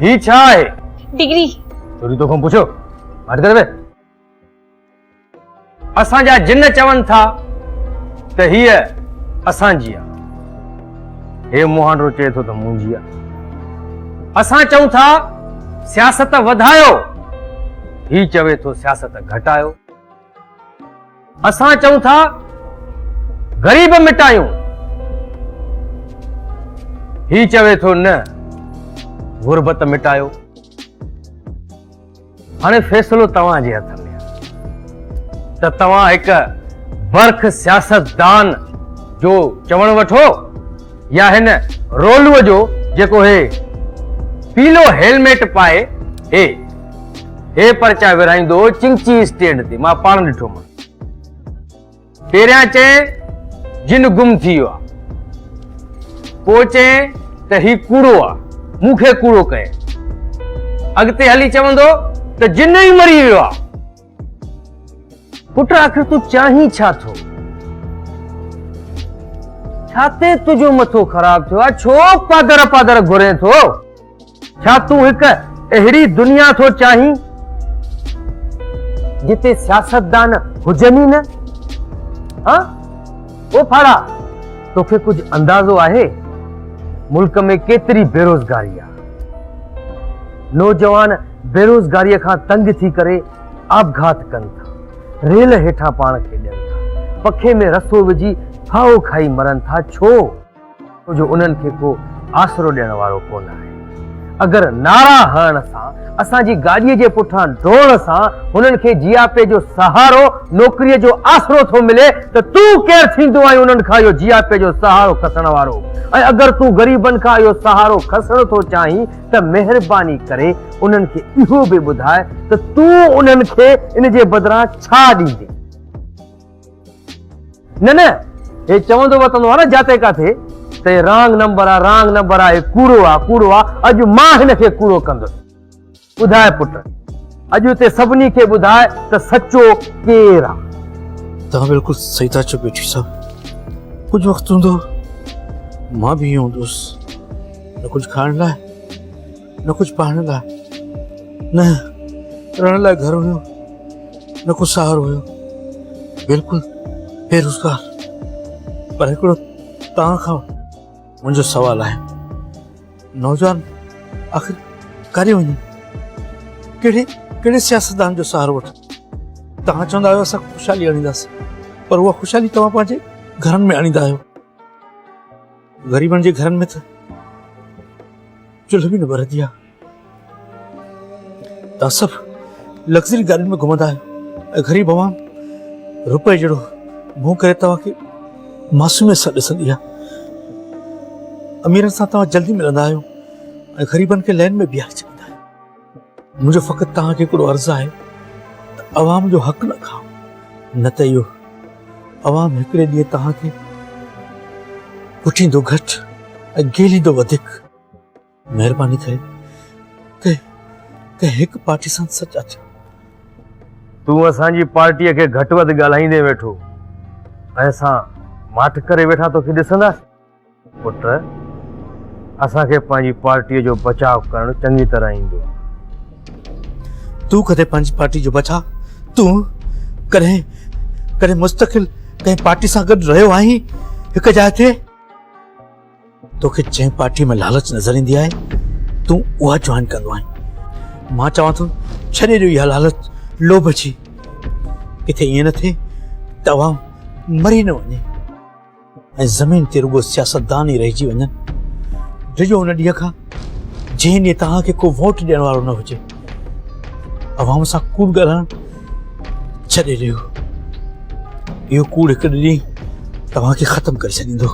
ही छा है? डिग्री। थोड़ी तो कौन पूछो मार कर बे असा जा जिन चवन था त ही असा जी आ हे मोहन रोचे तो मुंजी आ असा चऊं था सियासत वधायो ही चवे तो सियासत घटायो असा चऊं था गरीब मिटायूं ही चवे तो न गुरबत मिटायो हाने फैसलो तवां जे हथ में त तवां एक बर्ख सियासतदान जो चवण वठो या हिन रोलुअ जो जेको हे पीलो हेलमेट पाए हे परचा विराईंदो चिंची स्टैंड ते मां पाण ॾिठो मां पहिरियां चए जिन गुम थी वियो आहे पोइ चए त ही कूड़ो आहे मूंखे कूड़ो कए अॻिते हली चवंदो त जिन ई मरी वियो आहे पुट आखिर तूं चाहीं छा थो छाते तुंहिंजो मथो ख़राब थियो आहे छो पादर पादर घुरे थो छा तूं हिक अहिड़ी दुनिया थो चाहीं जिते सियासतदान हुजनि न हाँ ओ फाड़ा तोखे कुछ अंदाजो आहे मुल्क में केतरी बेरोजगारी आहे नौजवान बेरोजगारी खां तंग थी करे आपघात कनि था रेल हेठां पाण खे ॾियनि था पखे में रसो विझी फाओ खाई मरनि था छो जो उन्हनि खे को आसरो ॾियण वारो कोन आहे अगर नारा हरण सां असांजी गाॾीअ जे पुठियां डोड़ सां हुननि खे जियापे जो सहारो नौकरीअ जो आसरो थो मिले त तूं केरु थींदो आहे उन्हनि खां इहो जियापे जो सहारो खसण वारो ऐं अगर तूं ग़रीबनि खां इहो सहारो खसण थो चाहीं त महिरबानी करे उन्हनि खे इहो बि ॿुधाए त तूं उन्हनि खे इन जे बदिरां छा ॾींदे न हे चवंदो वतंदो आहे न जाते काथे ते रांग नंबर आहे कूड़ो आहे अॼु मां हिन खे कूड़ो कंदुसि ॿुधाए पुट अॼु ते सभिनी खे ॿुधाए त सचो केरु आहे तव्हां बिल्कुलु सही था चओ बेटी साहब कुझु वक़्तु हूंदो मां बि हीअं हूंदुसि न कुझु खाइण लाइ न कुझु पाइण लाइ न रहण लाइ घर हुयो न कुझु सहारो हुयो बिल्कुलु बेरोज़गार पर हिकिड़ो तव्हां खां मुंहिंजो सवाल आहे नौजवान आख़िर काॾे वञे कहिड़े सियासतदान जो सहारो वठे तव्हां चवंदा आहियो असां ख़ुशहाली आणींदासीं पर उहा ख़ुशहाली तव्हां पंहिंजे घरनि में आणींदा आहियो ग़रीबनि जे घरनि में त चुल्ह बि न ॿरंदी आहे तव्हां सभु लग्ज़री गाॾियुनि में घुमंदा आहियो ऐं ग़रीब अवाम रुपए जहिड़ो मुंहुं करे तव्हांखे मासूमियत सां ॾिसंदी आहे अमीरनि सां तव्हां जल्दी मिलंदा आहियो ऐं ग़रीबनि खे लाइन में बीहारे छॾींदा आहियो मुंहिंजो फ़क़ति तव्हांखे हिकिड़ो अर्ज़ु आहे त अवाम जो हक़ न खाओ न त इहो अवाम हिकिड़े ॾींहुं तव्हांखे पुठींदो घटि ऐं गेलींदो वधीक महिरबानी करे के हिकु पार्टी सां सचा थियो तूं असांजी पार्टीअ खे घटि वधि ॻाल्हाईंदे वेठो ऐं असां माठ करे वेठा तोखे ॾिसंदासीं पुट असांखे पंहिंजी पार्टीअ जो बचाव करणु चङी तरह ईंदो तूं कॾहिं पंहिंजी पार्टी जो बचाव तूं कॾहिं मुस्तक़िल कंहिं पार्टी सां गॾु रहियो आहीं हिकु जाइ ते तोखे जंहिं पार्टी में लालच नज़र ईंदी आहे तूं उहा जॉइन कंदो आहीं मां चवां थो छॾे ॾियो इहा लालच लोभ जी किथे ईअं न थिए त अवाम मरी न वञे ऐं ज़मीन ते रुगो सियासतदान ई रहिजी वञनि डिॼो उन ॾींहं खां जंहिं ॾींहुं तव्हांखे को वोट ॾियण वारो न हुजे अवाम सां कूड़ ॻाल्हाइण छॾे ॾियो इहो कूड़ हिकु ॾींहुं तव्हांखे ख़तमु करे छॾींदो